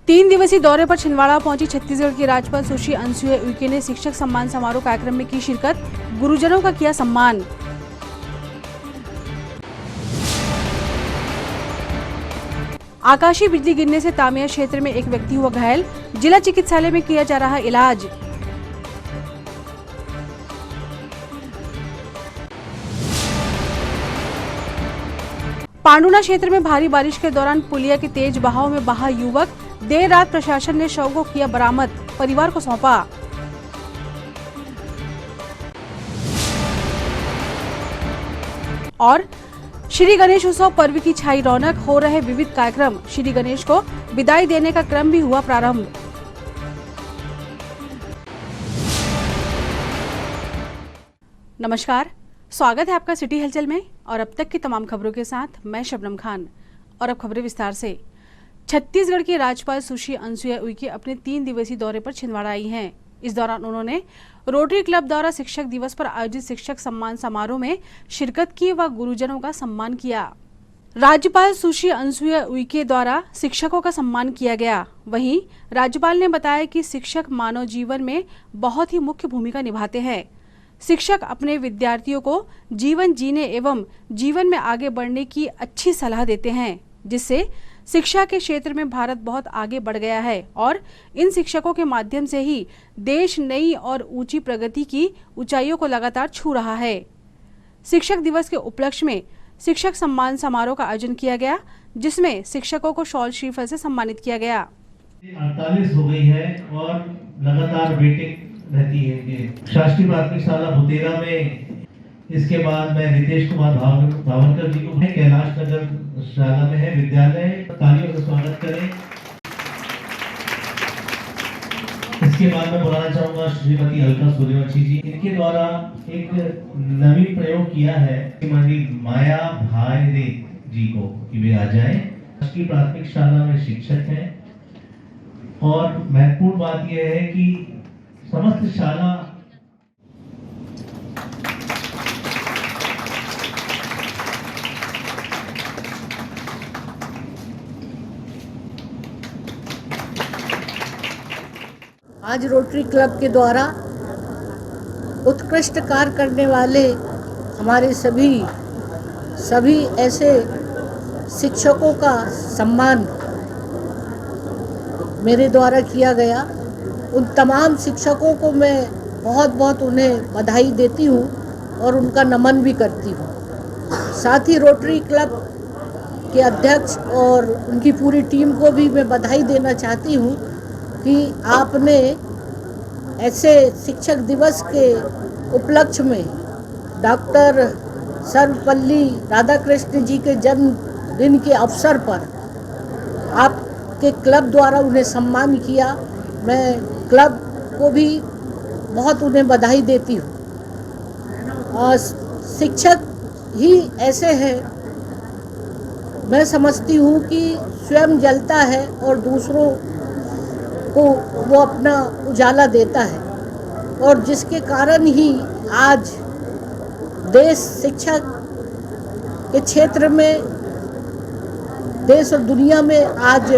तीन दिवसीय दौरे पर छिंदवाड़ा पहुंची छत्तीसगढ़ की राज्यपाल सुश्री अनसुईया उइके ने शिक्षक सम्मान समारोह कार्यक्रम में की शिरकत, गुरुजनों का किया सम्मान। आकाशीय बिजली गिरने से तामिया क्षेत्र में एक व्यक्ति हुआ घायल, जिला चिकित्सालय में किया जा रहा इलाज। पांडुना क्षेत्र में भारी बारिश के दौरान पुलिया के तेज बहाव में बहा युवक, देर रात प्रशासन ने शव को किया बरामद, परिवार को सौंपा। और श्री गणेश उत्सव पर्व की छाई रौनक, हो रहे विविध कार्यक्रम, श्री गणेश को विदाई देने का क्रम भी हुआ प्रारंभ। नमस्कार, स्वागत है आपका सिटी हलचल में और अब तक की तमाम खबरों के साथ मैं शबनम खान। और अब खबरें विस्तार से। छत्तीसगढ़ की राज्यपाल सुश्री अनसुईया उइके अपने 3 दिवसीय दौरे पर छिंदवाड़ा आई हैं। इस दौरान उन्होंने रोटरी क्लब द्वारा शिक्षक दिवस पर आयोजित शिक्षक सम्मान समारोह में शिरकत की व गुरुजनों का सम्मान किया। राज्यपाल सुश्री अनसुईया उइके द्वारा शिक्षकों का सम्मान किया गया। वहीं राज्यपाल ने बताया कि शिक्षक मानव जीवन में बहुत ही मुख्य भूमिका निभाते हैं। शिक्षक अपने विद्यार्थियों को जीवन जीने एवं जीवन में आगे बढ़ने की अच्छी सलाह देते हैं, जिससे शिक्षा के क्षेत्र में भारत बहुत आगे बढ़ गया है और इन शिक्षकों के माध्यम से ही देश नई और ऊंची प्रगति की ऊंचाइयों को लगातार छू रहा है। शिक्षक दिवस के उपलक्ष्य में शिक्षक सम्मान समारोह का आयोजन किया गया, जिसमें शिक्षकों को शॉल श्रीफल से सम्मानित किया गया। 48 हो गई है और लगातार वेटिंग रहती है कि शासकीय प्राथमिक शाला भुतेरा में, इसके बाद मैं रितेश कुमार भावनकर जी को कैलाश नगर शाला में है विद्यालय, तालियों से स्वागत करें। इसके बाद मैं बुलाना चाहूंगा श्रीमती अलका सूर्यवंशी जी, इनके द्वारा एक नवीन प्रयोग किया है श्रीमती माया भाईदे जी को कि वे आ जाएं। शासकीय प्राथमिक शाला में शिक्षक हैं और महत्वपूर्ण बात यह है कि समस्त शाला आज रोटरी क्लब के द्वारा उत्कृष्ट कार्य करने वाले हमारे सभी ऐसे शिक्षकों का सम्मान मेरे द्वारा किया गया। उन तमाम शिक्षकों को मैं बहुत उन्हें बधाई देती हूँ और उनका नमन भी करती हूँ। साथ ही रोटरी क्लब के अध्यक्ष और उनकी पूरी टीम को भी मैं बधाई देना चाहती हूँ कि आपने ऐसे शिक्षक दिवस के उपलक्ष्य में डॉक्टर सर्वपल्ली राधाकृष्ण जी के जन्मदिन के अवसर पर आपके क्लब द्वारा उन्हें सम्मान किया। मैं क्लब को भी बहुत उन्हें बधाई देती हूँ। और शिक्षक ही ऐसे हैं, मैं समझती हूँ कि स्वयं जलता है और दूसरों को वो अपना उजाला देता है, और जिसके कारण ही आज देश शिक्षा के क्षेत्र में, देश और दुनिया में आज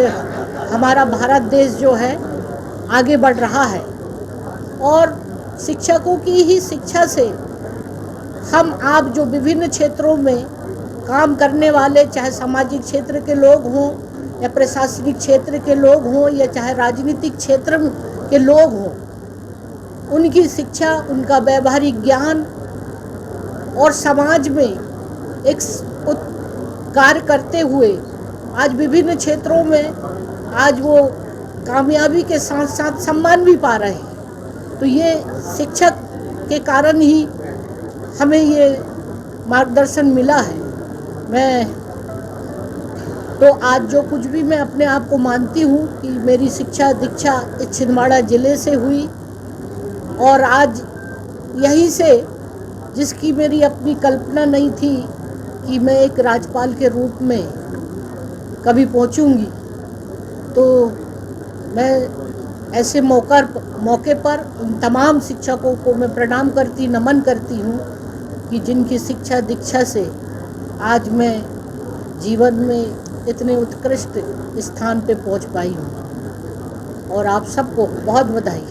हमारा भारत देश जो है आगे बढ़ रहा है। और शिक्षकों की ही शिक्षा से हम आप जो विभिन्न क्षेत्रों में काम करने वाले, चाहे सामाजिक क्षेत्र के लोग हों या प्रशासनिक क्षेत्र के लोग हों या चाहे राजनीतिक क्षेत्र के लोग हों, उनकी शिक्षा, उनका व्यावहारिक ज्ञान और समाज में एक कार्य करते हुए आज विभिन्न क्षेत्रों में आज वो कामयाबी के साथ साथ सम्मान भी पा रहे हैं। तो ये शिक्षक के कारण ही हमें ये मार्गदर्शन मिला है। मैं तो आज जो कुछ भी मैं अपने आप को मानती हूँ कि मेरी शिक्षा दीक्षा इस छिंदवाड़ा ज़िले से हुई, और आज यहीं से, जिसकी मेरी अपनी कल्पना नहीं थी कि मैं एक राज्यपाल के रूप में कभी पहुँचूँगी, तो मैं ऐसे मौके पर उन तमाम शिक्षकों को मैं प्रणाम करती, नमन करती हूँ कि जिनकी शिक्षा दीक्षा से आज मैं जीवन में इतने उत्कृष्ट स्थान पे पहुंच पाई हूँ। और आप सबको बहुत बधाई।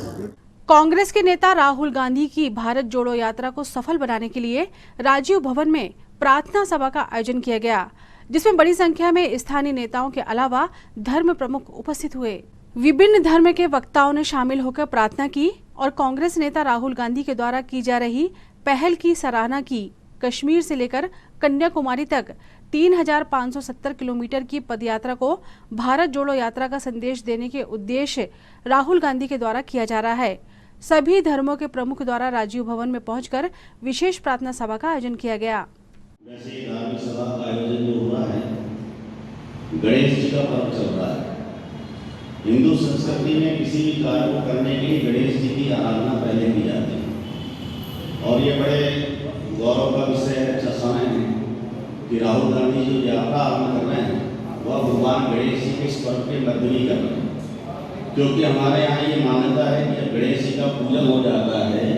कांग्रेस के नेता राहुल गांधी की भारत जोड़ो यात्रा को सफल बनाने के लिए राजीव भवन में प्रार्थना सभा का आयोजन किया गया, जिसमें बड़ी संख्या में स्थानीय नेताओं के अलावा धर्म प्रमुख उपस्थित हुए। विभिन्न धर्म के वक्ताओं ने शामिल होकर प्रार्थना की और कांग्रेस नेता राहुल गांधी के द्वारा की जा रही पहल की सराहना की। कश्मीर से लेकर कन्याकुमारी तक 3,570 किलोमीटर की पदयात्रा को भारत जोड़ो यात्रा का संदेश देने के उद्देश्य राहुल गांधी के द्वारा किया जा रहा है। सभी धर्मों के प्रमुख द्वारा राजीव भवन में पहुंचकर विशेष प्रार्थना सभा का आयोजन किया गया। वैसे ही धार्मिक सभा का आयोजन जो हो रहा है, गणेश जी का पर्व चल रहा है। हिंदू संस्कृति में किसी भी कार्य को करने के लिए गणेश जी की आराधना पहले की जाती है और ये बड़े गौरव का विषय है, अच्छा समय है कि राहुल गांधी जो यात्रा आरम्भ कर रहे हैं वह भगवान गणेश जी के इस पर्व के मध्य में कर रहे हैं, क्योंकि हमारे यहाँ ये मान्यता है कि जब गणेश जी का पूजन हो जाता है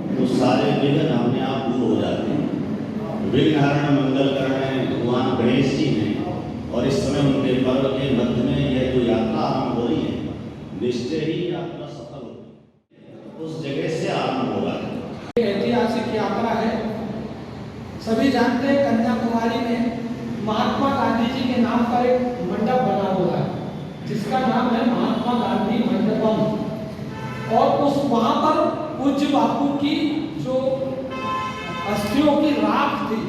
तो सारे विघ्न अपने आप दूर हो जाते हैं। विघ्नहरण मंगल करने भगवान गणेश जी हैं और इस समय उनके पर्व के मध्य में यह जो यात्रा आरम्भ हो रही है, निश्चय ही यात्रा सफल होगी। उस जगह से आरम्भ हो रहा है। ऐतिहासिक यात्रा है। सभी जानते हैं कन्याकुमारी में महात्मा गांधी जी के नाम पर एक मंडप बना हुआ है जिसका नाम है महात्मा गांधी मंडपम, और उस वहां पर पूज्य बापू की जो अस्थियों की राख थी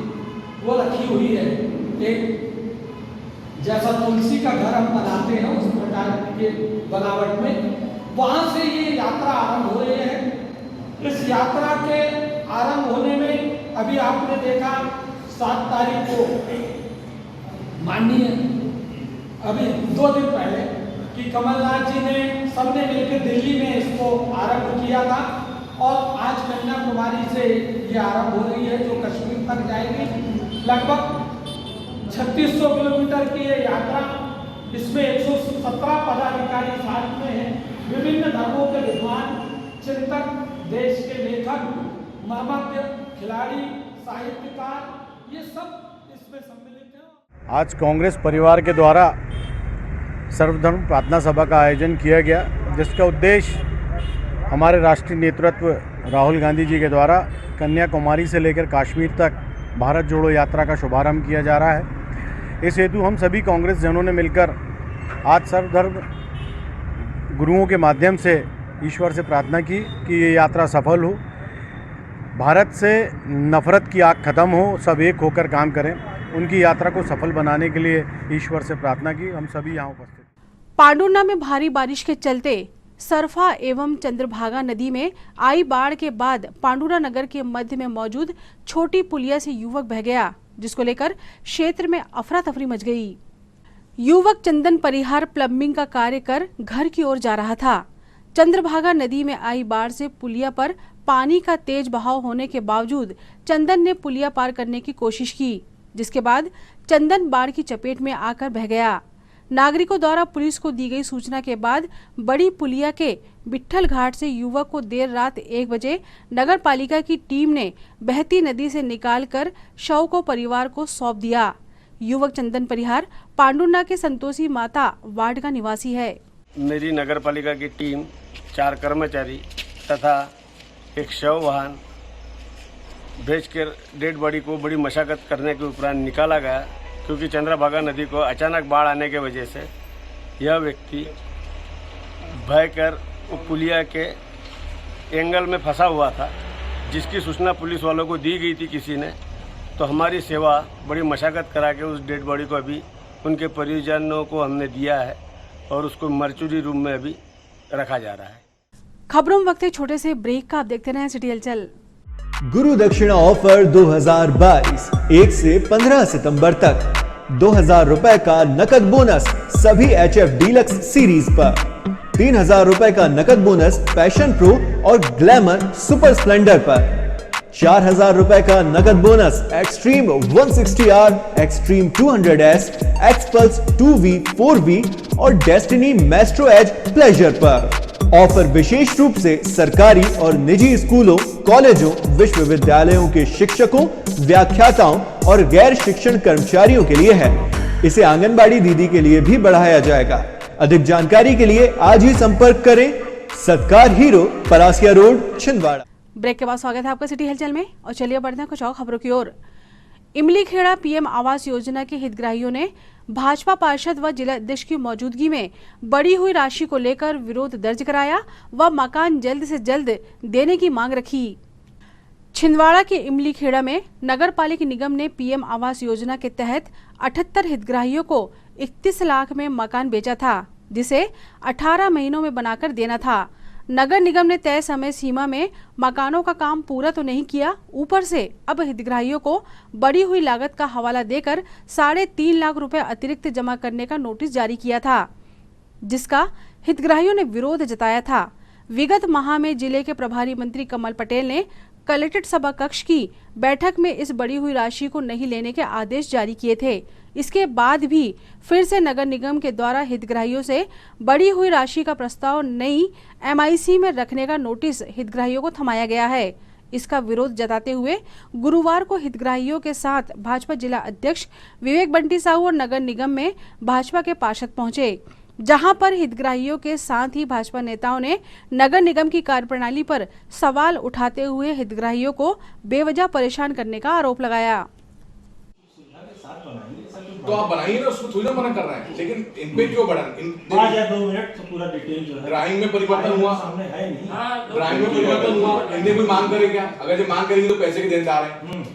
वो रखी हुई है। एक जैसा तुलसी का घर हम बनाते हैं उस प्रकार के बनावट में वहां से ये यात्रा आरंभ हो रही है। इस यात्रा के आरंभ होने में अभी आपने देखा 7 तारीख को माननीय अभी 2 दिन पहले कि कमलनाथ जी ने सबने मिलकर दिल्ली में इसको आरंभ किया था और आज कन्याकुमारी से ये आरंभ हो रही है जो कश्मीर तक जाएगी। लगभग 3600 किलोमीटर की ये यात्रा, इसमें 117 पदाधिकारी साथ में हैं। विभिन्न धर्मों के विद्वान, चिंतक, देश के लेखक, मर्मज्ञ, खिलाड़ी, साहित्यकार, ये सब इसमें सम्मिलित हैं। आज कांग्रेस परिवार के द्वारा सर्वधर्म प्रार्थना सभा का आयोजन किया गया, जिसका उद्देश्य हमारे राष्ट्रीय नेतृत्व राहुल गांधी जी के द्वारा कन्याकुमारी से लेकर कश्मीर तक भारत जोड़ो यात्रा का शुभारंभ किया जा रहा है। इस हेतु हम सभी कांग्रेस जनों ने मिलकर आज सर्वधर्म गुरुओं के माध्यम से ईश्वर से प्रार्थना की कि ये यात्रा सफल हो, भारत से नफरत की आग खत्म हो, सब एक होकर काम करें। उनकी यात्रा को सफल बनाने के लिए ईश्वर से प्रार्थना की। हम सभी यहाँ उपस्थित। पांडुर्ना में भारी बारिश के चलते सरफा एवं चंद्रभागा नदी में आई बाढ़ के बाद पांडुरा नगर के मध्य में मौजूद छोटी पुलिया से युवक बह गया, जिसको लेकर क्षेत्र में अफरा तफरी मच गई। युवक चंदन परिहार प्लम्बिंग का कार्य कर घर की ओर जा रहा था। चंद्रभागा नदी में आई बाढ़ से पुलिया पर पानी का तेज बहाव होने के बावजूद चंदन ने पुलिया पार करने की कोशिश की, जिसके बाद चंदन बाढ़ की चपेट में आकर बह गया। नागरिकों द्वारा पुलिस को दी गई सूचना के बाद बड़ी पुलिया के बिट्ठल घाट से युवक को देर रात 1 बजे नगर पालिका की टीम ने बहती नदी से निकालकर शव को परिवार को सौंप दिया। युवक चंदन परिहार पांडुर्ना के संतोषी माता वार्ड का निवासी है। मेरी नगर पालिका की टीम 4 कर्मचारी तथा एक शव वाहन भेजकर डेड बॉडी को बड़ी मशक्कत करने के उपरांत निकाला गया, क्योंकि चंद्रभागा नदी को अचानक बाढ़ आने के वजह से यह व्यक्ति बहकर पुलिया के एंगल में फंसा हुआ था, जिसकी सूचना पुलिस वालों को दी गई थी किसी ने। तो हमारी सेवा बड़ी मशक्कत करा के उस डेड बॉडी को अभी उनके परिजनों को हमने दिया है और उसको मर्चुरी रूम में अभी रखा जा रहा है। खबरों में वक्त एक छोटे से ब्रेक का, आप देखते रहें सिटी हलचल। गुरु दक्षिणा ऑफर 2022 1 से 15 सितंबर तक 2000 रुपए का नकद बोनस सभी HF डीलक्स सीरीज पर, 3000 रुपए का नकद बोनस पैशन प्रो और ग्लैमर सुपर स्प्लेंडर पर, 4000 रुपए का नकद bonus extreme 160R, extreme 200S, XPulse 2V, 4V और डेस्टिनी मेस्ट्रो एज प्लेजर पर। ऑफर विशेष रूप से सरकारी और निजी स्कूलों, कॉलेजों, विश्वविद्यालयों के शिक्षकों, व्याख्याताओं और गैर शिक्षण कर्मचारियों के लिए है। इसे आंगनबाड़ी दीदी के लिए भी बढ़ाया जाएगा। अधिक जानकारी के लिए आज ही संपर्क करें सत्कार हीरो, पलासिया रोड, छिंदवाड़ा। ब्रेक के बाद स्वागत है आपका सिटी हलचल में और चलिए बढ़ते हैं कुछ और खबरों की ओर। इमलीखेड़ा पीएम आवास योजना के हितग्राहियों ने भाजपा पार्षद व जिला अध्यक्ष की मौजूदगी में बढ़ी हुई राशि को लेकर विरोध दर्ज कराया व मकान जल्द से जल्द देने की मांग रखी। छिंदवाड़ा के इमलीखेड़ा में नगर पालिका निगम ने पीएम आवास योजना के तहत 78 हितग्राहियों को 31 लाख में मकान बेचा था, जिसे 18 महीनों में बनाकर देना था। नगर निगम ने तय समय सीमा में मकानों का काम पूरा तो नहीं किया, ऊपर से अब हितग्राहियों को बढ़ी हुई लागत का हवाला देकर 3.5 लाख रुपए अतिरिक्त जमा करने का नोटिस जारी किया था, जिसका हितग्राहियों ने विरोध जताया था। विगत माह में जिले के प्रभारी मंत्री कमल पटेल ने कलेक्ट्रेट सभा कक्ष की बैठक में इस बढ़ी हुई राशि को नहीं लेने के आदेश जारी किए थे। इसके बाद भी फिर से नगर निगम के द्वारा हितग्राहियों से बढ़ी हुई राशि का प्रस्ताव नई MIC में रखने का नोटिस हितग्राहियों को थमाया गया है। इसका विरोध जताते हुए गुरुवार को हितग्राहियों के साथ भाजपा जिला अध्यक्ष विवेक बंटी साहू और नगर निगम में भाजपा के पार्षद पहुंचे, जहां पर हितग्राहियों के साथ ही भाजपा नेताओं ने नगर निगम की कार्यप्रणाली पर सवाल उठाते हुए हितग्राहियों को बेवजह परेशान करने का आरोप लगाया। तो आप बनाइए ना, उसको थोड़ी ना मना कर रहे हैं, लेकिन इन पे क्यों बढ़ा? 2 मिनट तो पूरा डिटेल जो है ड्राइंग में परिवर्तन हुआ, सामने है नहीं। ड्राइंग में परिवर्तन हुआ, इनने कोई मांग करे क्या? अगर जो मांग करेंगे तो पैसे के देनदार हैं।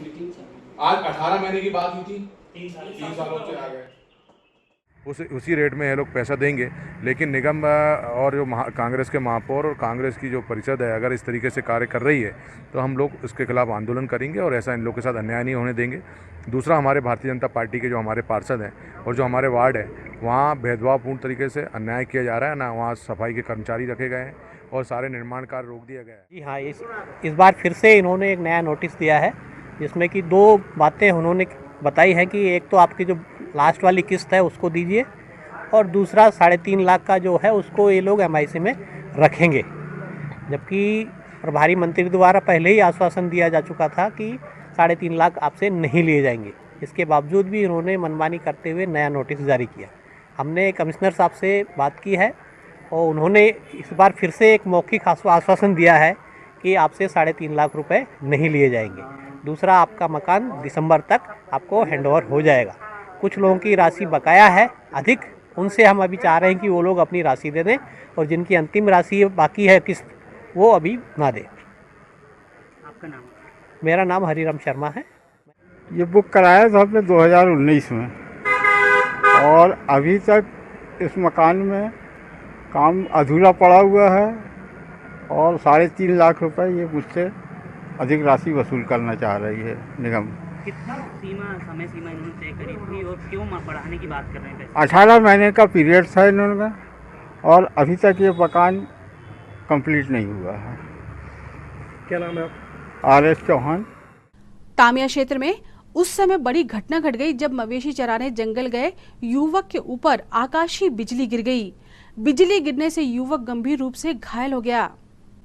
आज 18 महीने की बात हुई थी, 3 सालों से आ गए। उसी रेट में ये लोग पैसा देंगे, लेकिन निगम और जो कांग्रेस के महापौर और कांग्रेस की जो परिषद है अगर इस तरीके से कार्य कर रही है तो हम लोग इसके खिलाफ आंदोलन करेंगे और ऐसा इन लोग के साथ अन्याय नहीं होने देंगे। दूसरा, हमारे भारतीय जनता पार्टी के जो हमारे पार्षद हैं और जो हमारे वार्ड है वहाँ भेदभावपूर्ण तरीके से अन्याय किया जा रहा है ना, वहाँ सफाई के कर्मचारी रखे गए हैं और सारे निर्माण कार्य रोक दिया गया है। जी हाँ, इस बार फिर से इन्होंने एक नया नोटिस दिया है, जिसमें कि 2 बातें उन्होंने बताई है कि एक तो आपकी जो लास्ट वाली किस्त है उसको दीजिए और दूसरा 3.5 लाख का जो है उसको ये लोग MIC में रखेंगे, जबकि प्रभारी मंत्री द्वारा पहले ही आश्वासन दिया जा चुका था कि 3.5 लाख आपसे नहीं लिए जाएंगे। इसके बावजूद भी इन्होंने मनमानी करते हुए नया नोटिस जारी किया। हमने कमिश्नर साहब से बात की है और उन्होंने इस बार फिर से एक मौखिक आश्वासन दिया है कि आपसे 3.5 लाख रुपए नहीं लिए जाएंगे। दूसरा, आपका मकान दिसंबर तक आपको हैंडओवर हो जाएगा। कुछ लोगों की राशि बकाया है अधिक, उनसे हम अभी चाह रहे हैं कि वो लोग अपनी राशि दे दें और जिनकी अंतिम राशि बाकी है किस्त वो अभी ना दें। आपका नाम? मेरा नाम हरिराम शर्मा है। ये बुक कराया था आपने 2019 में और अभी तक इस मकान में काम अधूरा पड़ा हुआ है और 3.5 लाख रुपए ये मुझसे अधिक राशि वसूल करना चाह रही है निगम। कितना समय सीमा इन्होंने तय करी थी और क्यों बढ़ाने की बात कर रहे हैं? 18 महीने का पीरियड था इन्होंने और अभी तक ये मकान कंप्लीट नहीं हुआ है। क्या नाम है? RS चौहान। तामिया क्षेत्र में उस समय बड़ी घटना घट गई जब मवेशी चराने जंगल गए युवक के ऊपर आकाशीय बिजली गिर गई। बिजली गिरने से युवक गंभीर रूप से घायल हो गया।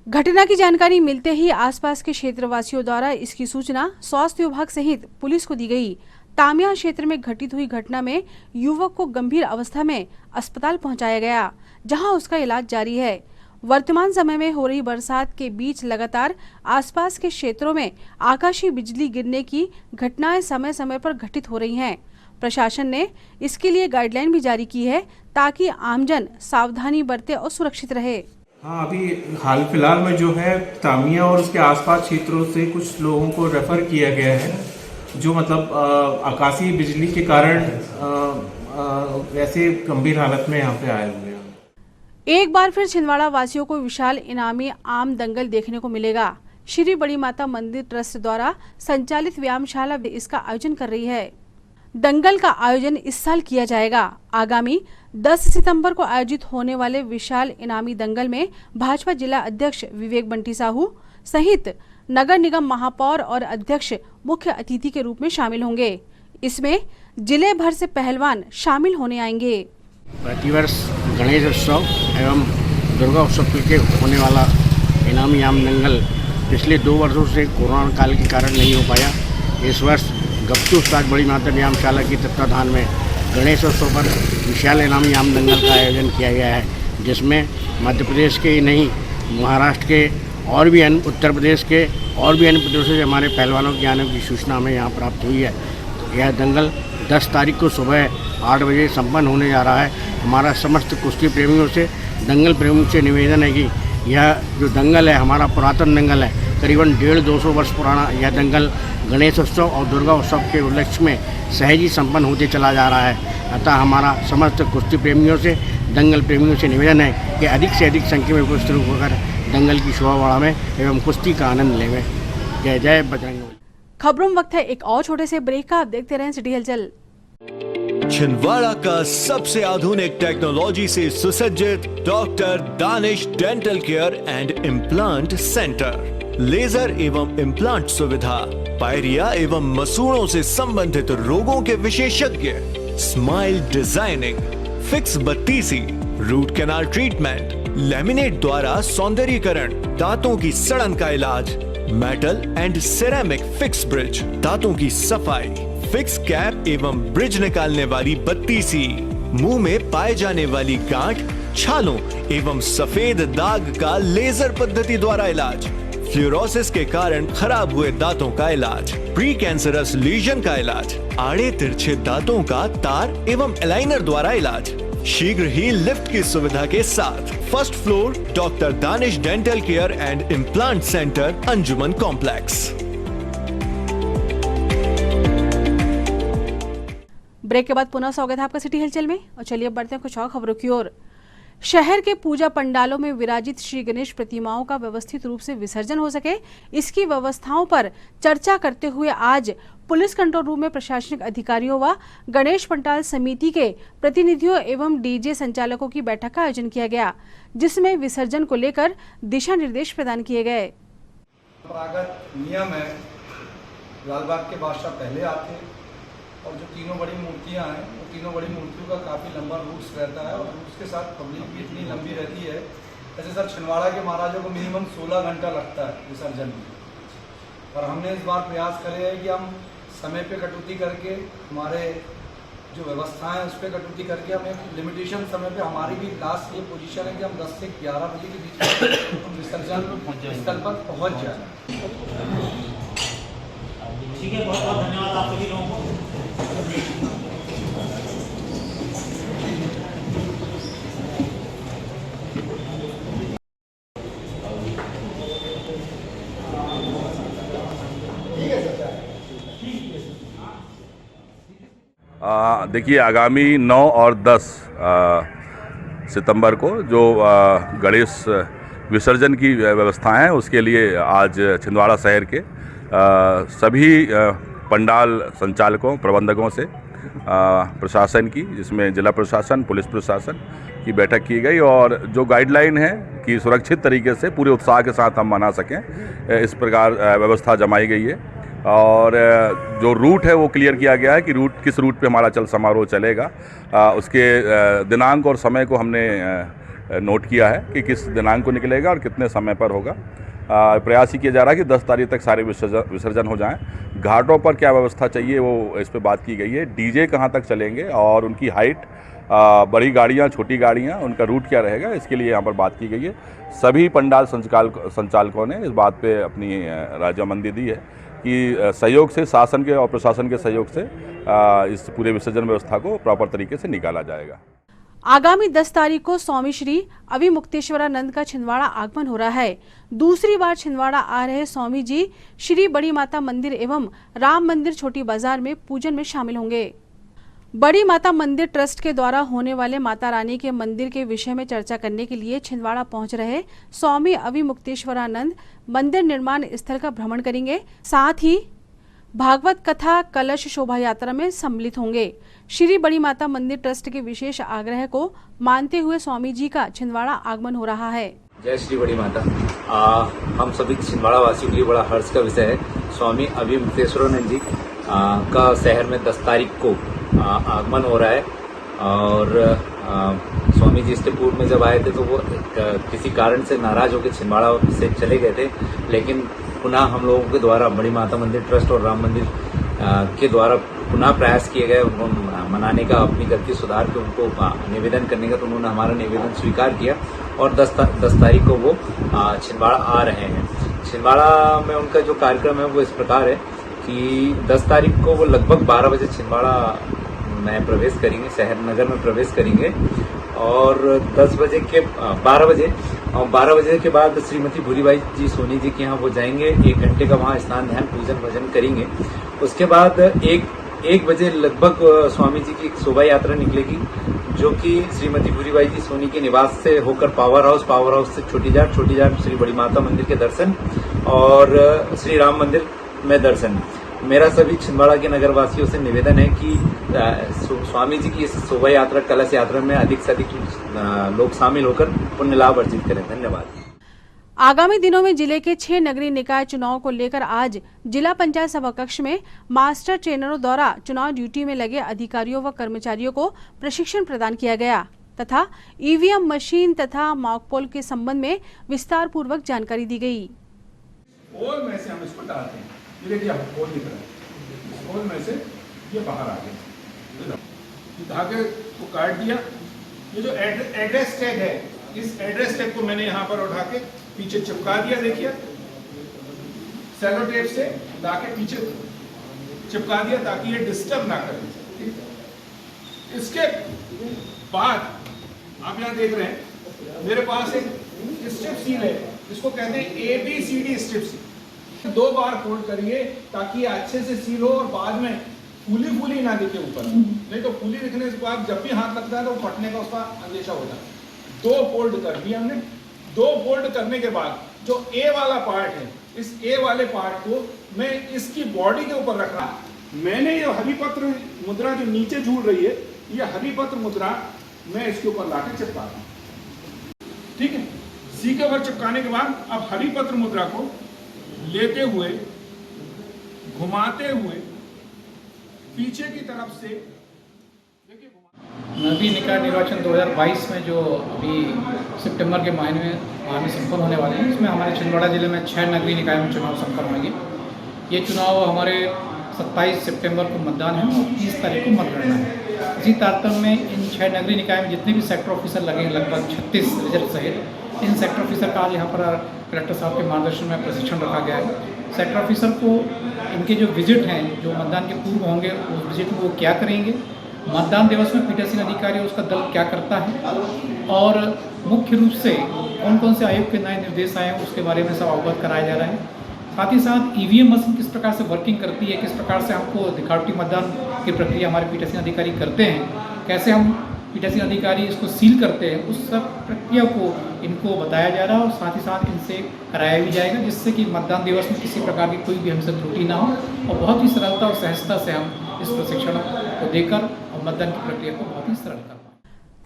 घटना की जानकारी मिलते ही आसपास के क्षेत्रवासियों द्वारा इसकी सूचना स्वास्थ्य विभाग सहित पुलिस को दी गई। तामिया क्षेत्र में घटित हुई घटना में युवक को गंभीर अवस्था में अस्पताल पहुंचाया गया, जहां उसका इलाज जारी है। वर्तमान समय में हो रही बरसात के बीच लगातार आसपास के क्षेत्रों में आकाशीय बिजली गिरने की घटनाएं समय समय पर घटित हो रही हैं। प्रशासन ने इसके लिए गाइडलाइन भी जारी की है ताकि आमजन सावधानी बरते और सुरक्षित रहे। हाँ, अभी हाल फिलहाल में जो है तामिया और उसके आसपास क्षेत्रों से कुछ लोगों को रेफ़र किया गया है, जो मतलब आकाशीय बिजली के कारण ऐसे गंभीर हालत में यहाँ पे आए हुए हैं। एक बार फिर छिंदवाड़ा वासियों को विशाल इनामी आम दंगल देखने को मिलेगा। श्री बड़ी माता मंदिर ट्रस्ट द्वारा संचालित व्यायामशाला इसका आयोजन कर रही है। दंगल का आयोजन इस साल किया जाएगा। आगामी 10 सितंबर को आयोजित होने वाले विशाल इनामी दंगल में भाजपा जिला अध्यक्ष विवेक बंटी साहू सहित नगर निगम महापौर और अध्यक्ष मुख्य अतिथि के रूप में शामिल होंगे। इसमें जिले भर से पहलवान शामिल होने आएंगे। प्रतिवर्ष गणेश उत्सव एवं दुर्गा उत्सव के होने वाला इनामी आम दंगल पिछले 2 वर्षों से कोरोना काल के कारण नहीं हो पाया। इस वर्ष गप्तू उस्ताद बड़ी माता व्यायामशाला की तत्वाधान में गणेशोत्सव पर विशाल इनामी आम दंगल का आयोजन किया गया है, जिसमें मध्य प्रदेश के ही नहीं, महाराष्ट्र के और भी अन्य, उत्तर प्रदेश के और भी अन्य प्रदेशों से हमारे पहलवानों के आने की सूचना हमें यहाँ प्राप्त हुई है। यह दंगल 10 तारीख को सुबह 8 बजे संपन्न होने जा रहा है। हमारा समस्त कुश्ती प्रेमियों से, दंगल प्रेमियों से निवेदन है कि यह जो दंगल है हमारा पुरातन दंगल है, करीबन 150-200 वर्ष पुराना यह दंगल गणेश उत्सव और दुर्गा उत्सव के उपलक्ष्य में सहज ही संपन्न होते चला जा रहा है। अतः हमारा समस्त कुश्ती प्रेमियों से, दंगल प्रेमियों से निवेदन है कि अधिक से अधिक संख्या में उपस्थित होकर दंगल की शोभा बढ़ावें एवं कुश्ती का आनंद लेवें। जय जय बजरंगबली। खबरों में वक्त है एक और छोटे से ब्रेक का। आप देखते रहें सिटी हलचल। छिंदवाड़ा का सबसे आधुनिक टेक्नोलॉजी से सुसज्जित doctor Danish dental care and implant centre, laser एवं इम्प्लांट सुविधा, पायरिया एवं मसूड़ों से संबंधित रोगों के विशेषज्ञ, स्माइल डिजाइनिंग, फिक्स बत्तीसी, रूट कैनाल ट्रीटमेंट, लैमिनेट द्वारा सौंदर्यीकरण, दांतों की सड़न का इलाज, metal and ceramic fix bridge, दांतों की सफाई, फिक्स कैप एवं ब्रिज निकालने वाली बत्तीसी, मुंह में पाए जाने वाली गांठ, छालों एवं सफेद दाग का लेजर पद्धति द्वारा इलाज, फ्लोरोसिस के कारण खराब हुए दांतों का इलाज, प्री कैंसरस लीजन का इलाज, आड़े तिरछे दांतों का तार एवं एलाइनर द्वारा इलाज, शीघ्र ही लिफ्ट की सुविधा के साथ। First floor doctor Danish dental care and implant centre, Anjuman complex. Break के बाद पुनः स्वागत है आपका सिटी हलचल में। और चलिए अब बढ़ते हैं कुछ और खबरों की ओर। शहर के पूजा पंडालों में विराजित श्री गणेश प्रतिमाओं का व्यवस्थित रूप से विसर्जन हो सके, इसकी व्यवस्थाओं पर चर्चा करते हुए आज पुलिस कंट्रोल रूम में प्रशासनिक अधिकारियों व गणेश पंडाल समिति के प्रतिनिधियों एवं डीजे संचालकों की बैठक का आयोजन किया गया, जिसमें विसर्जन को लेकर दिशा निर्देश प्रदान किए गए। परंपरागत नियम है, लालबाग के बादशाह पहले आते हैं और जो तीनों बड़ी मूर्तियां हैं, वो तीनों बड़ी मूर्तियों का काफ़ी लंबा रूट्स रहता है और रूट्स के साथ पब्लिक भी इतनी लंबी रहती है। जैसे सर छिंदवाड़ा के महाराजों को मिनिमम 16 घंटा लगता है विसर्जन में, और हमने इस बार प्रयास करे है कि हम समय पे कटौती करके, हमारे जो व्यवस्था है उस पर कटौती करके हम एक लिमिटेशन समय पे, हमारी भी लास्ट ये पोजीशन है कि हम 10 से 11 बजे के बीच में विसर्जन स्थल पर पहुँच जाए। ठीक है, बहुत बहुत धन्यवाद आप सभी लोगों को। देखिए, आगामी 9 और 10 सितंबर को जो गणेश विसर्जन की व्यवस्था है, उसके लिए आज छिंदवाड़ा शहर के सभी पंडाल संचालकों, प्रबंधकों से प्रशासन की, जिसमें जिला प्रशासन, पुलिस प्रशासन की बैठक की गई और जो गाइडलाइन है कि सुरक्षित तरीके से पूरे उत्साह के साथ हम मना सकें, इस प्रकार व्यवस्था जमाई गई है। और जो रूट है वो क्लियर किया गया है कि किस रूट पे हमारा चल समारोह चलेगा। उसके दिनांक और समय को हमने नोट किया है कि किस दिनांक को निकलेगा और कितने समय पर होगा। प्रयास ही किया जा रहा है कि 10 तारीख तक सारे विसर्जन हो जाएं। घाटों पर क्या व्यवस्था चाहिए वो इस पे बात की गई है। डीजे कहाँ तक चलेंगे और उनकी हाइट, बड़ी गाड़ियाँ, छोटी गाड़ियाँ, उनका रूट क्या रहेगा, इसके लिए यहाँ पर बात की गई है। सभी पंडाल संचालकों ने इस बात पे अपनी रजामंदी दी है कि सहयोग से, शासन के और प्रशासन के सहयोग से इस पूरे विसर्जन व्यवस्था को प्रॉपर तरीके से निकाला जाएगा। आगामी 10 तारीख को स्वामी श्री अविमुक्तेश्वरानंद का छिंदवाड़ा आगमन हो रहा है। दूसरी बार छिंदवाड़ा आ रहे स्वामी जी श्री बड़ी माता मंदिर एवं राम मंदिर छोटी बाजार में पूजन में शामिल होंगे। बड़ी माता मंदिर ट्रस्ट के द्वारा होने वाले माता रानी के मंदिर के विषय में चर्चा करने के लिए छिंदवाड़ा पहुंच रहे स्वामी अविमुक्तेश्वरानंद मंदिर निर्माण स्थल का भ्रमण करेंगे। साथ ही भागवत कथा कलश शोभा यात्रा में सम्मिलित होंगे। श्री बड़ी माता मंदिर ट्रस्ट के विशेष आग्रह को मानते हुए स्वामी जी का छिंदवाड़ा आगमन हो रहा है। जय श्री बड़ी माता। हम सभी छिंदवाड़ा वासियों के लिए बड़ा हर्ष का विषय है। स्वामी अविमुक्तेश्वरानंद जी का शहर में 10 तारीख को आगमन हो रहा है और स्वामी जी इससे पूर्व में जब आए थे तो वो किसी कारण से नाराज होकर छिंदवाड़ा से चले गए थे, लेकिन पुनः हम लोगों के द्वारा बड़ी माता मंदिर ट्रस्ट और राम मंदिर के द्वारा पुनः प्रयास किए गए उनको मनाने का, अपनी गलती सुधार के उनको निवेदन करने का, तो उन्होंने हमारा निवेदन स्वीकार किया और 10 तारीख को वो छिंदवाड़ा आ रहे हैं। छिंदवाड़ा में उनका जो कार्यक्रम है वो इस प्रकार है कि 10 तारीख को वो लगभग 12 बजे छिंदवाड़ा में प्रवेश करेंगे, शहर नगर में प्रवेश करेंगे और 12 बजे के बाद श्रीमती भूरीबाई जी सोनी जी के यहाँ वो जाएंगे। 1 घंटे का वहाँ स्नान ध्यान पूजन भजन करेंगे। उसके बाद एक बजे लगभग स्वामी जी की शोभा यात्रा निकलेगी, जो कि श्रीमती भूरीबाई जी सोनी के निवास से होकर पावर हाउस से छोटी जाट श्री बड़ी माता मंदिर के दर्शन और श्री राम मंदिर में दर्शन। मेरा सभी छिंदवाड़ा के नगरवासियों से निवेदन है कि स्वामी जी की इस शोभा यात्रा कलश यात्रा में अधिक से अधिक लोग शामिल होकर पुण्य लाभ अर्जित करें। धन्यवाद। आगामी दिनों में जिले के 6 नगरीय निकाय चुनाव को लेकर आज जिला पंचायत सभा कक्ष में मास्टर ट्रेनरों द्वारा चुनाव ड्यूटी में लगे अधिकारियों व कर्मचारियों को प्रशिक्षण प्रदान किया गया तथा ईवीएम मशीन तथा मॉकपोल के संबंध में विस्तार पूर्वक जानकारी दी गई। होल में से हम इसको डालते हैं, ये देखिए होल दिख रहा है, इस होल में से ये बाहर आ गया, धागे को काट दिया। ये जो एड्रेस टैग है, इस एड्रेस टैग को मैंने यहाँ पर उठा के पीछे चिपका दिया। देखिए सेलो टेप से लाके पीछे चिपका दिया ताकि ये डिस्टर्ब ना करे। इसके बाद आप यहाँ देख रहे हैं मेरे पास एक स्ट्रिप सील है, इसको कहते हैं ABCD स्ट्रिप सील। 2 बार फोल्ड करिए ताकि अच्छे से सील हो और बाद में फूली ना दिखे ऊपर, नहीं तो फूली दिखने के बाद जब भी हाथ लगता है तो फटने का उसका अंदेशा होता है। 2 फोल्ड कर दिया हमने। 2 फोल्ड करने के बाद जो A वाला पार्ट है, इस A वाले पार्ट को मैं इसकी बॉडी के ऊपर रख रहा। मैंने ये हरिपत्र मुद्रा जो नीचे झूल रही है, ये हरिपत्र मुद्रा मैं इसके ऊपर लाके चिपका रहा हूं। ठीक है, सी के ऊपर चिपकाने के बाद अब हरिपत्र मुद्रा को लेते हुए घुमाते हुए पीछे की तरफ से नगरीय निकाय निर्वाचन 2022 में जो अभी सितंबर के महीने में संपन्न होने वाले हैं, इसमें हमारे छिंदवाड़ा जिले में 6 नगरीय निकाय में चुनाव संपन्न होंगे। ये चुनाव हमारे 27 सितंबर को मतदान है और 30 तारीख को मतगणना है। इसी तारतम्य में इन 6 नगरीय निकाय में जितने भी सेक्टर ऑफिसर लगेंगे, लगभग 36 रिजर्व सहित, इन सेक्टर ऑफिसर का आज यहाँ पर कलेक्टर साहब के मार्गदर्शन में प्रशिक्षण रखा गया है। सेक्टर ऑफिसर को इनके जो विजिट हैं, जो मतदान के पूर्व होंगे, उस विजिट में वो क्या करेंगे, मतदान दिवस में पीठासीन अधिकारी उसका दल क्या करता है और मुख्य रूप से कौन कौन से आयोग के नए निर्देश आए हैं उसके बारे में सब अवगत कराया जा रहा है। साथ ही साथ ईवीएम मशीन किस प्रकार से वर्किंग करती है, किस प्रकार से हमको दिखावटी मतदान की प्रक्रिया हमारे पीठासीन अधिकारी करते हैं, कैसे हम पीठासीन अधिकारी इसको सील करते हैं, उस सब प्रक्रिया को इनको बताया जा रहा है और साथ ही साथ इनसे कराया भी जाएगा, जिससे कि मतदान दिवस में किसी प्रकार की कोई भी हमसे त्रुटि ना हो और बहुत ही सरलता और सहजता से हम इस प्रशिक्षण को देकर और मतदान की प्रक्रिया को बहुत ही सरल कर पाएं।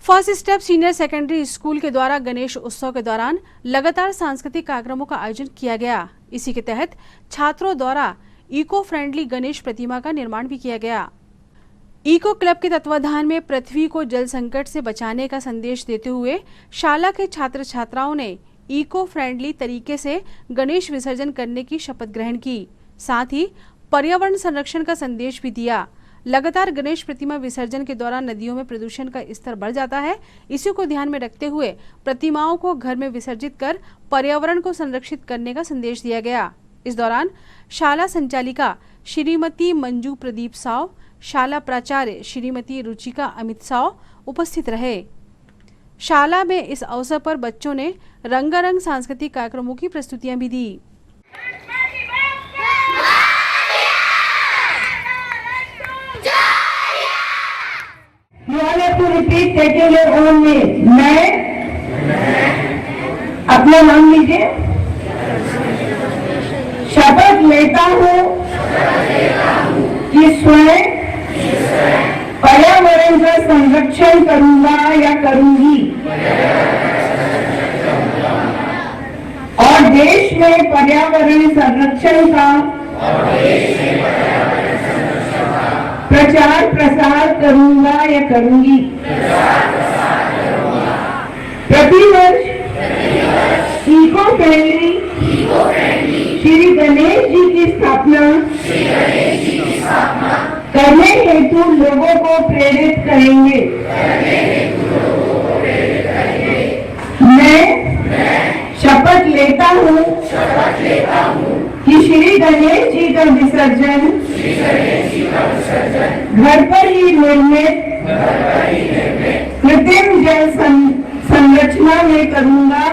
First step senior secondary school के द्वारा गणेश उत्सव के दौरान लगातार सांस्कृतिक कार्यक्रमों का आयोजन किया गया। इसी के तहत छात्रों द्वारा इको फ्रेंडली गणेश प्रतिमा का निर्माण भी किया गया। इको क्लब के तत्वाधान में पृथ्वी को जल संकट से बचाने का संदेश देते हुए शाला के छात्र छात्राओं ने इको फ्रेंडली तरीके से गणेश विसर्जन करने की शपथ ग्रहण की। साथ ही पर्यावरण संरक्षण का संदेश भी दिया। लगातार गणेश प्रतिमा विसर्जन के दौरान नदियों में प्रदूषण का स्तर बढ़ जाता है। इसी को ध्यान में रखते हुए प्रतिमाओं को घर में विसर्जित कर पर्यावरण को संरक्षित करने का संदेश दिया गया। इस दौरान शाला संचालिका श्रीमती मंजू प्रदीप साव, शाला प्राचार्य श्रीमती रुचिका अमित साव उपस्थित रहे। शाला में इस अवसर पर बच्चों ने रंगारंग सांस्कृतिक कार्यक्रमों की प्रस्तुतियां भी दी। You all have to repeat, taking your own name. मैं अपना नाम लीजिए। शपथ लेता हूँ कि स्वयं पर्यावरण का संरक्षण करूंगा या करूंगी और देश में पर्यावरण संरक्षण का प्रचार प्रसार करूंगा या करूंगी। प्रतिवर्ष इको फ्रेंडली श्री गणेश जी की स्थापना करने हेतु लोगों को प्रेरित करेंगे। मैं शपथ लेता हूँ कि श्री गणेश जी का विसर्जन घर पर ही निर्मित कृत्रिम जल संरचना में करूँगा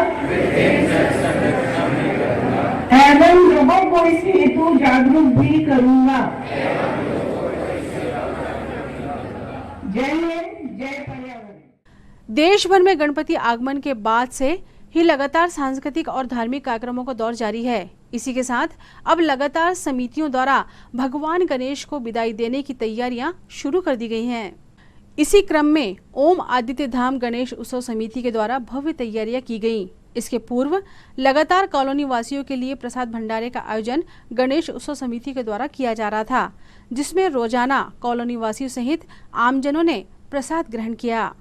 एवं लोगों को इस हेतु जागरूक भी करूँगा। जय हिंद, जय पर्यावरण। देश भर में गणपति आगमन के बाद से ही लगातार सांस्कृतिक और धार्मिक कार्यक्रमों का दौर जारी है। इसी के साथ अब लगातार समितियों द्वारा भगवान गणेश को विदाई देने की तैयारियां शुरू कर दी गई हैं। इसी क्रम में ओम आदित्य धाम गणेश उत्सव समिति के द्वारा भव्य तैयारियां की गईं। इसके पूर्व लगातार कॉलोनी वासियों के लिए प्रसाद भंडारे का आयोजन गणेश उत्सव समिति के द्वारा किया जा रहा था, जिसमें रोजाना कॉलोनी वासियों सहित आमजनों ने प्रसाद ग्रहण किया।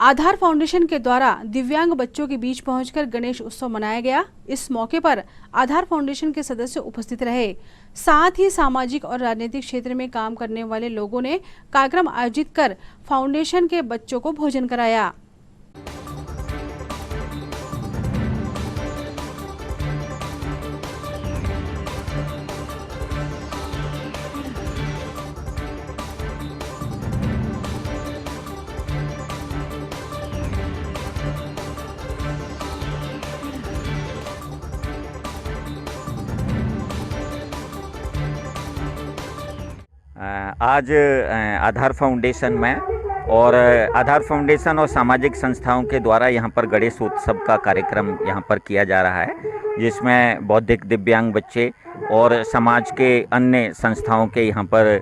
आधार फाउंडेशन के द्वारा दिव्यांग बच्चों के बीच पहुंचकर गणेश उत्सव मनाया गया। इस मौके पर आधार फाउंडेशन के सदस्य उपस्थित रहे। साथ ही सामाजिक और राजनीतिक क्षेत्र में काम करने वाले लोगों ने कार्यक्रम आयोजित कर फाउंडेशन के बच्चों को भोजन कराया। आज आधार फाउंडेशन में और आधार फाउंडेशन और सामाजिक संस्थाओं के द्वारा यहाँ पर गणेश उत्सव का कार्यक्रम यहाँ पर किया जा रहा है, जिसमें बौद्धिक दिव्यांग बच्चे और समाज के अन्य संस्थाओं के यहाँ पर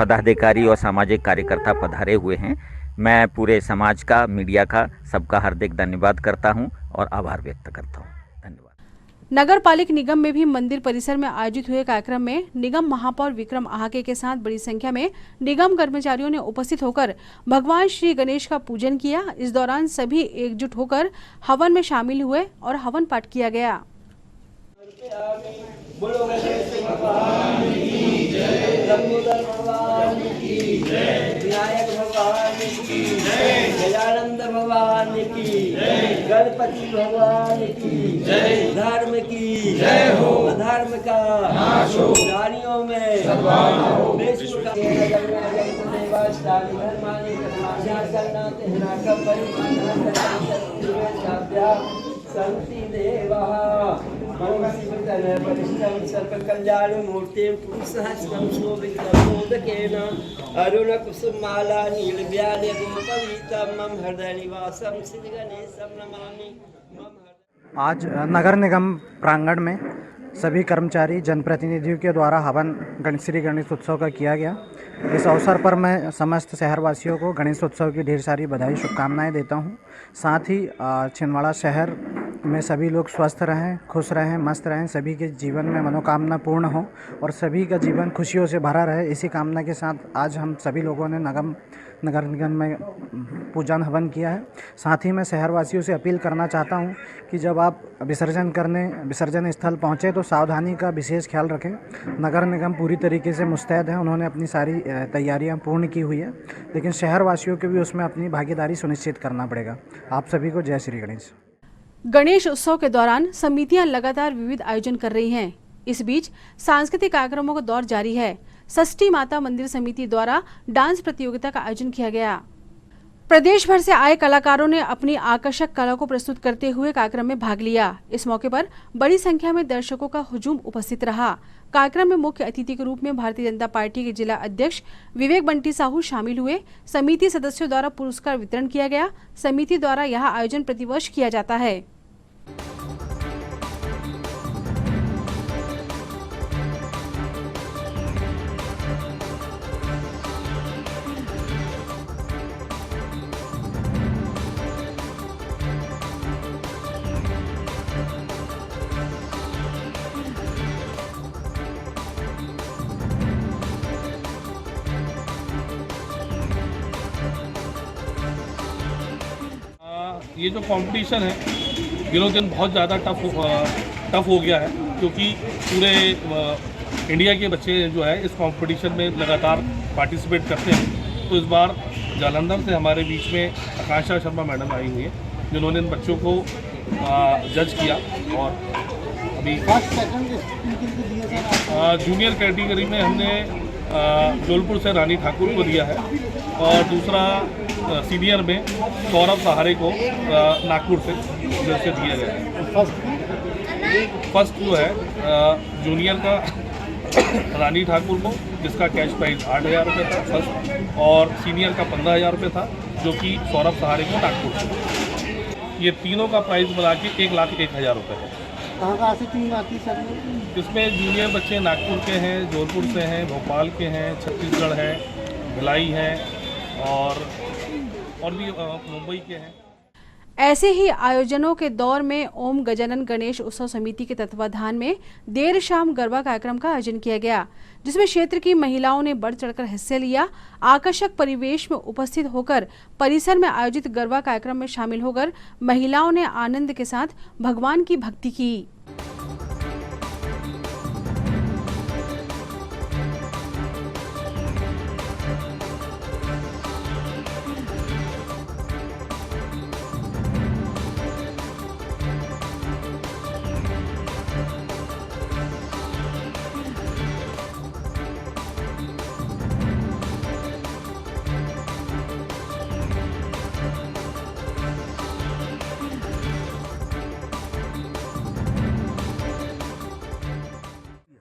पदाधिकारी और सामाजिक कार्यकर्ता पधारे हुए हैं। मैं पूरे समाज का, मीडिया का, सबका हार्दिक धन्यवाद करता हूँ और आभार व्यक्त करता हूँ। धन्यवाद। नगर पालिक निगम में भी मंदिर परिसर में आयोजित हुए कार्यक्रम में निगम महापौर विक्रम आहाके के साथ बड़ी संख्या में निगम कर्मचारियों ने उपस्थित होकर भगवान श्री गणेश का पूजन किया। इस दौरान सभी एकजुट होकर हवन में शामिल हुए और हवन पाठ किया गया। विनायक भगवान की जय, गजानंद भगवान की जय, गणपति भगवान की जय, धर्म की जय हो, अधर्म का नाश हो, नारियों में सद्भावना हो, विश्व का कल्याण मूर्ति पुरुषहस्तं शोभितमोदकेन अरुण कुसुमाला नीलव्याल गोपवीतं मम हृदय निवासं श्री गणेशं नमामि। आज नगर निगम प्रांगण में सभी कर्मचारी जनप्रतिनिधियों के द्वारा हवन श्री गणेश उत्सव का किया गया। इस अवसर पर मैं समस्त शहरवासियों को गणेश उत्सव की ढेर सारी बधाई शुभकामनाएं देता हूं। साथ ही छिंदवाड़ा शहर में सभी लोग स्वस्थ रहें, खुश रहें, मस्त रहें, सभी के जीवन में मनोकामना पूर्ण हो और सभी का जीवन खुशियों से भरा रहे। इसी कामना के साथ आज हम सभी लोगों ने नगर निगम में पूजन हवन किया है। साथ ही मैं शहरवासियों से अपील करना चाहता हूं कि जब आप विसर्जन स्थल पहुंचे तो सावधानी का विशेष ख्याल रखें। नगर निगम पूरी तरीके से मुस्तैद है, उन्होंने अपनी सारी तैयारियां पूर्ण की हुई है, लेकिन शहरवासियों को भी उसमें अपनी भागीदारी सुनिश्चित करना पड़ेगा। आप सभी को जय श्री गणेश। गणेश उत्सव के दौरान समितियां लगातार विविध आयोजन कर रही हैं। इस बीच सांस्कृतिक कार्यक्रमों का दौर जारी है। षष्ठी माता मंदिर समिति द्वारा डांस प्रतियोगिता का आयोजन किया गया। प्रदेश भर से आए कलाकारों ने अपनी आकर्षक कला को प्रस्तुत करते हुए कार्यक्रम में भाग लिया। इस मौके पर बड़ी संख्या में दर्शकों का हुजूम उपस्थित रहा। कार्यक्रम में मुख्य अतिथि के रूप में भारतीय जनता पार्टी के जिला अध्यक्ष विवेक बंटी साहू शामिल हुए। समिति सदस्यों द्वारा पुरस्कार वितरण किया गया। समिति द्वारा यह आयोजन प्रतिवर्ष किया जाता है। ये जो कंपटीशन है दिनों दिन बहुत ज़्यादा टफ हो गया है, क्योंकि पूरे इंडिया के बच्चे जो है इस कंपटीशन में लगातार पार्टिसिपेट करते हैं। तो इस बार जालंधर से हमारे बीच में आकांक्षा शर्मा मैडम आई हुई है, जिन्होंने इन बच्चों को जज किया। और अभी जूनियर कैटेगरी में हमने जबलपुर से रानी ठाकुर को दिया है, और दूसरा सीनियर में सौरभ सहारे को नागपुर से दिया गया है। फर्स्ट जो है जूनियर का रानी ठाकुर को, जिसका कैश प्राइस 8,000 रुपये था फर्स्ट, और सीनियर का 15,000 रुपये था, जो कि सौरभ सहारे को नागपुर से। ये तीनों का प्राइस मिला के 1,01,000 रुपये है। कहाँ से टीम आती सर? इसमें जूनियर बच्चे नागपुर के हैं, जबलपुर से हैं, भोपाल के हैं, छत्तीसगढ़ है, भिलाई है, और भी मुंबई के हैं। ऐसे ही आयोजनों के दौर में ओम गजानन गणेश उत्सव समिति के तत्वाधान में देर शाम गरबा कार्यक्रम का आयोजन किया गया, जिसमें क्षेत्र की महिलाओं ने बढ़ चढ़कर हिस्सा लिया। आकर्षक परिवेश में उपस्थित होकर परिसर में आयोजित गरबा कार्यक्रम में शामिल होकर महिलाओं ने आनंद के साथ भगवान की भक्ति की।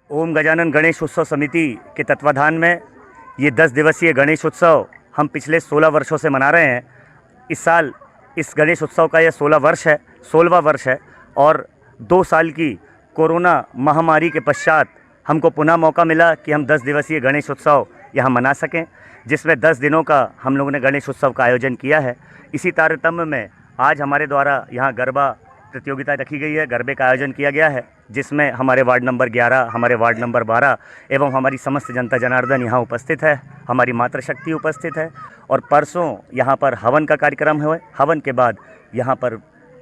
ओम गजानन गणेश उत्सव समिति के तत्वाधान में ये 10 दिवसीय गणेश उत्सव हम पिछले 16 वर्षों से मना रहे हैं। इस साल इस गणेश उत्सव का यह 16वां वर्ष है, और 2 साल की कोरोना महामारी के पश्चात हमको पुनः मौका मिला कि हम 10 दिवसीय गणेश उत्सव यहाँ मना सकें, जिसमें 10 दिनों का हम लोगों ने गणेश उत्सव का आयोजन किया है। इसी तारतम्य में आज हमारे द्वारा यहाँ गरबा प्रतियोगिता रखी गई है, गरबे का आयोजन किया गया है, जिसमें हमारे वार्ड नंबर 11, हमारे वार्ड नंबर 12 एवं हमारी समस्त जनता जनार्दन यहाँ उपस्थित है, हमारी मातृशक्ति उपस्थित है। और परसों यहाँ पर हवन का कार्यक्रम है। हवन के बाद यहाँ पर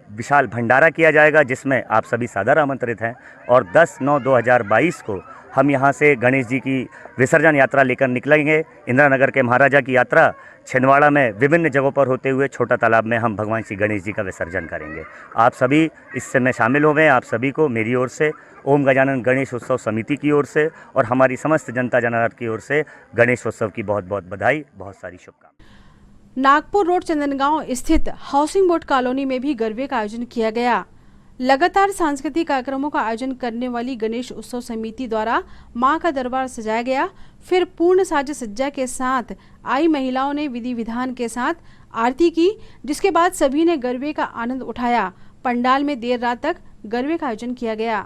विशाल भंडारा किया जाएगा, जिसमें आप सभी सादर आमंत्रित हैं। और 10/9/2022 को हम यहाँ से गणेश जी की विसर्जन यात्रा लेकर निकलेंगे। इंदिरा नगर के महाराजा की यात्रा छिंदवाड़ा में विभिन्न जगहों पर होते हुए छोटा तालाब में हम भगवान श्री गणेश जी का विसर्जन करेंगे। आप सभी इससे में शामिल हुए। आप सभी को मेरी ओर से, ओम गजानन गणेश उत्सव समिति की ओर से और हमारी समस्त जनता जनार्दन की ओर से गणेश उत्सव की बहुत बहुत बधाई, बहुत सारी शुभकामनाएं। नागपुर रोड चंदनगांव स्थित हाउसिंग बोर्ड कॉलोनी में भी गरबे का आयोजन किया गया। लगातार सांस्कृतिक कार्यक्रमों का आयोजन करने वाली गणेश उत्सव समिति द्वारा मां का दरबार सजाया गया। फिर पूर्ण साज सज्जा के साथ आई महिलाओं ने विधि विधान के साथ आरती की, जिसके बाद सभी ने गरबे का आनंद उठाया। पंडाल में देर रात तक गरबे का आयोजन किया गया।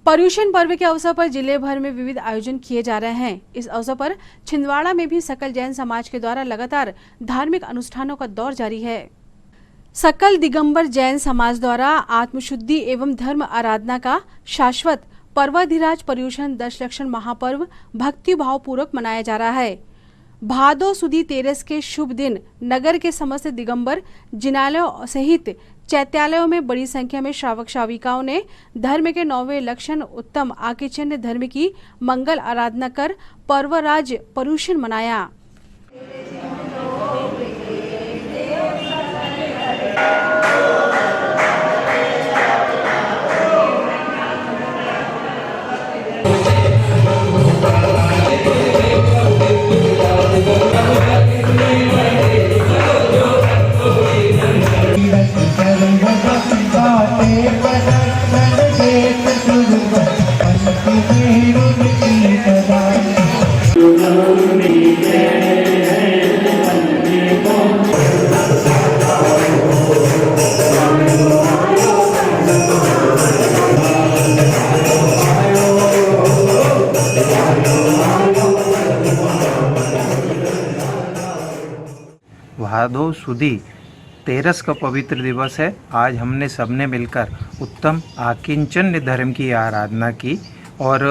पर्यूषण पर्व के अवसर पर जिले भर में विविध आयोजन किए जा रहे हैं। इस अवसर पर छिंदवाड़ा में भी सकल जैन समाज के द्वारा लगातार धार्मिक अनुष्ठानों का दौर जारी है। सकल दिगंबर जैन समाज द्वारा आत्मशुद्धि एवं धर्म आराधना का शाश्वत पर्वाधिराज पर्यूषण दशलक्षण महापर्व भक्ति भाव पूर्वक मनाया जा रहा है। भादो सुदी तेरस के शुभ दिन नगर के समस्त दिगंबर जिनालयों सहित चैत्यालयों में बड़ी संख्या में श्रावक श्राविकाओं ने धर्म के 9वें लक्षण उत्तम आकिचन्य धर्म की मंगल आराधना कर पर्वराज पर्यूषण मनाया। भादो सुदी तेरस का पवित्र दिवस है। आज हमने सबने मिलकर उत्तम आकिंचन्य धर्म की आराधना की और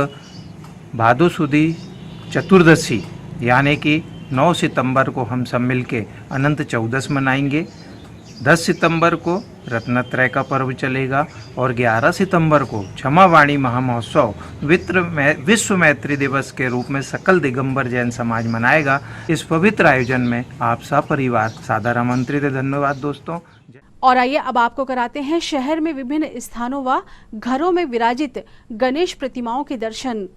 भादो सुदी चतुर्दशी यानी कि 9 सितंबर को हम सब मिलके अनंत चौदस मनाएंगे। 10 सितंबर को रत्नत्रय का पर्व चलेगा और 11 सितंबर को क्षमावाणी महामहोत्सव विश्व मैत्री दिवस के रूप में सकल दिगंबर जैन समाज मनाएगा। इस पवित्र आयोजन में आप सब परिवार सादर आमंत्रित है। धन्यवाद दोस्तों। और आइए अब आपको कराते हैं शहर में विभिन्न स्थानों व घरों में विराजित गणेश प्रतिमाओं के दर्शन।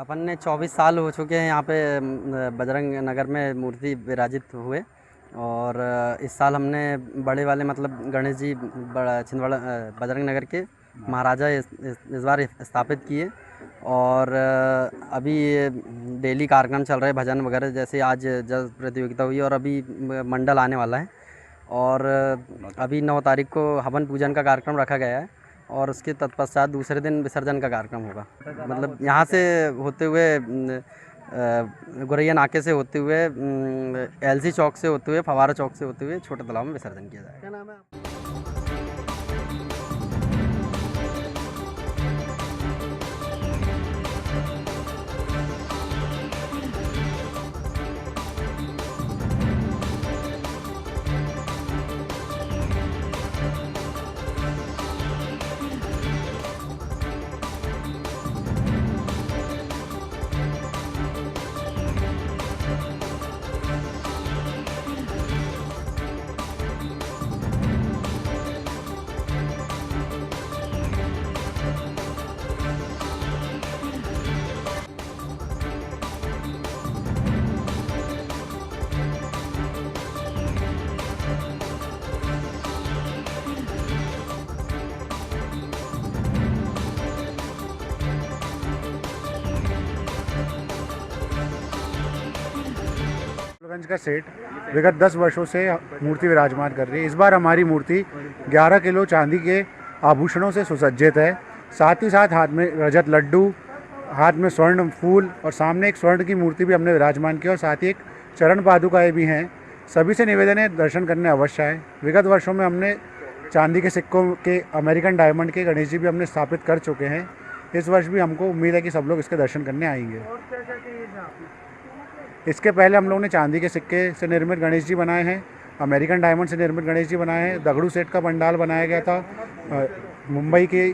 अपन ने 24 साल हो चुके हैं यहाँ पे बजरंग नगर में मूर्ति विराजित हुए, और इस साल हमने बड़े वाले मतलब गणेश जी छिंदवाड़ा बजरंग नगर के महाराजा इस बार स्थापित किए। और अभी डेली कार्यक्रम चल रहे भजन वगैरह, जैसे आज जल प्रतियोगिता हुई और अभी मंडल आने वाला है, और अभी 9 तारीख को हवन पूजन का कार्यक्रम रखा गया है, और उसके तत्पश्चात दूसरे दिन विसर्जन का कार्यक्रम होगा। मतलब यहाँ से होते हुए गुरैया नाके से होते हुए एलसी चौक से होते हुए फवारा चौक से होते हुए छोटे तालाब में विसर्जन किया जाएगा। क्या नाम है आपका? गंज का सेठ विगत 10 वर्षों से मूर्ति विराजमान कर रही है। इस बार हमारी मूर्ति 11 किलो चांदी के आभूषणों से सुसज्जित है। साथ ही साथ हाथ में रजत लड्डू, हाथ में स्वर्ण फूल और सामने एक स्वर्ण की मूर्ति भी हमने विराजमान की, और साथ ही एक चरण पादुकाएँ भी हैं। सभी से निवेदन है दर्शन करने अवश्य आए। विगत वर्षों में हमने चांदी के सिक्कों के अमेरिकन डायमंड के गणेश जी भी हमने स्थापित कर चुके हैं। इस वर्ष भी हमको उम्मीद है कि सब लोग इसके दर्शन करने आएंगे। इसके पहले हम लोगों ने चांदी के सिक्के से निर्मित गणेश जी बनाए हैं, अमेरिकन डायमंड से निर्मित गणेश जी बनाए हैं, दगड़ू सेट का पंडाल बनाया गया था, मुंबई के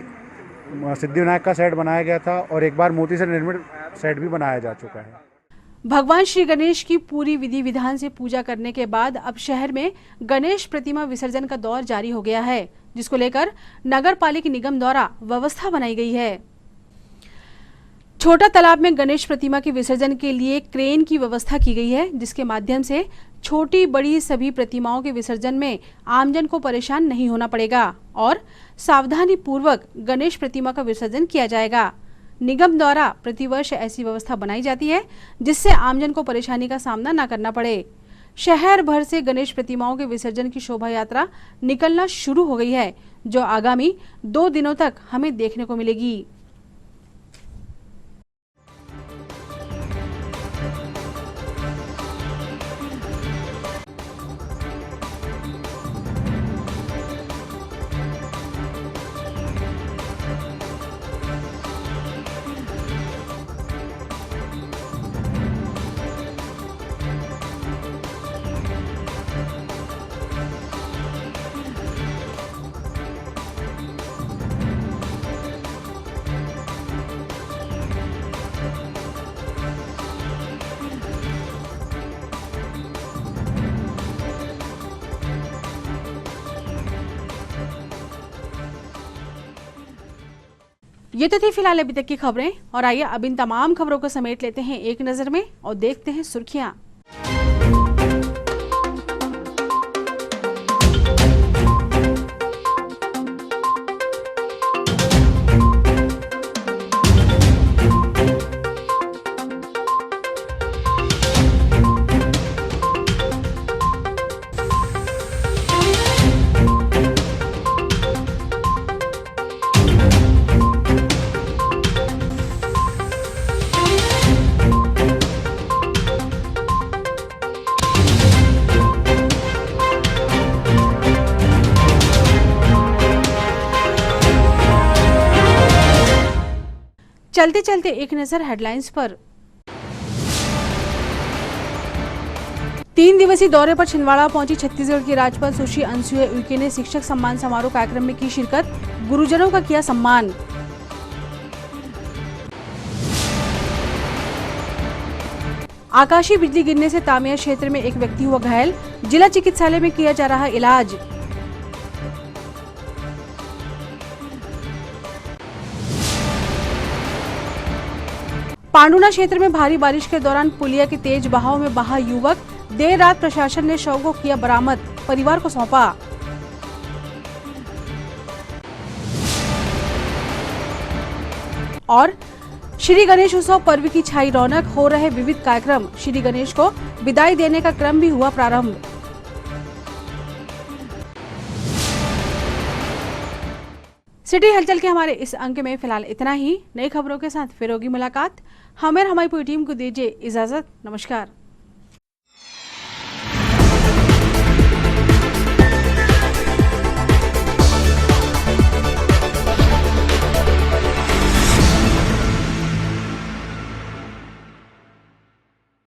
सिद्धिविनायक का सेट बनाया गया था, और एक बार मोती से निर्मित सेट भी बनाया जा चुका है। भगवान श्री गणेश की पूरी विधि विधान से पूजा करने के बाद अब शहर में गणेश प्रतिमा विसर्जन का दौर जारी हो गया है, जिसको लेकर नगर पालिका निगम द्वारा व्यवस्था बनाई गई है। छोटा तालाब में गणेश प्रतिमा के विसर्जन के लिए क्रेन की व्यवस्था की गई है, जिसके माध्यम से छोटी बड़ी सभी प्रतिमाओं के विसर्जन में आमजन को परेशान नहीं होना पड़ेगा और सावधानी पूर्वक गणेश प्रतिमा का विसर्जन किया जाएगा। निगम द्वारा प्रतिवर्ष ऐसी व्यवस्था बनाई जाती है जिससे आमजन को परेशानी का सामना न करना पड़े। शहर भर से गणेश प्रतिमाओं के विसर्जन की शोभा यात्रा निकलना शुरू हो गई है, जो आगामी 2 दिनों तक हमें देखने को मिलेगी। ये तो थी फिलहाल अभी तक की खबरें, और आइए अब इन तमाम खबरों को समेट लेते हैं एक नजर में और देखते हैं सुर्खियां। चलते चलते एक नजर हेडलाइंस पर। 3 दिवसीय दौरे पर छिंदवाड़ा पहुंची छत्तीसगढ़ की राज्यपाल सुश्री अनसुया उइके ने शिक्षक सम्मान समारोह कार्यक्रम में की शिरकत, गुरुजनों का किया सम्मान। आकाशीय बिजली गिरने से तामिया क्षेत्र में एक व्यक्ति हुआ घायल, जिला चिकित्सालय में किया जा रहा इलाज। पांडुना क्षेत्र में भारी बारिश के दौरान पुलिया के तेज बहाव में बहा युवक, देर रात प्रशासन ने शव को किया बरामद, परिवार को सौंपा। और श्री गणेश उत्सव पर्व की छाई रौनक, हो रहे विविध कार्यक्रम, श्री गणेश को विदाई देने का क्रम भी हुआ प्रारंभ। सिटी हलचल के हमारे इस अंक में फिलहाल इतना ही। नई खबरों के साथ फिर होगी मुलाकात। हमें और हमारी पूरी टीम को दीजिए इजाजत। नमस्कार।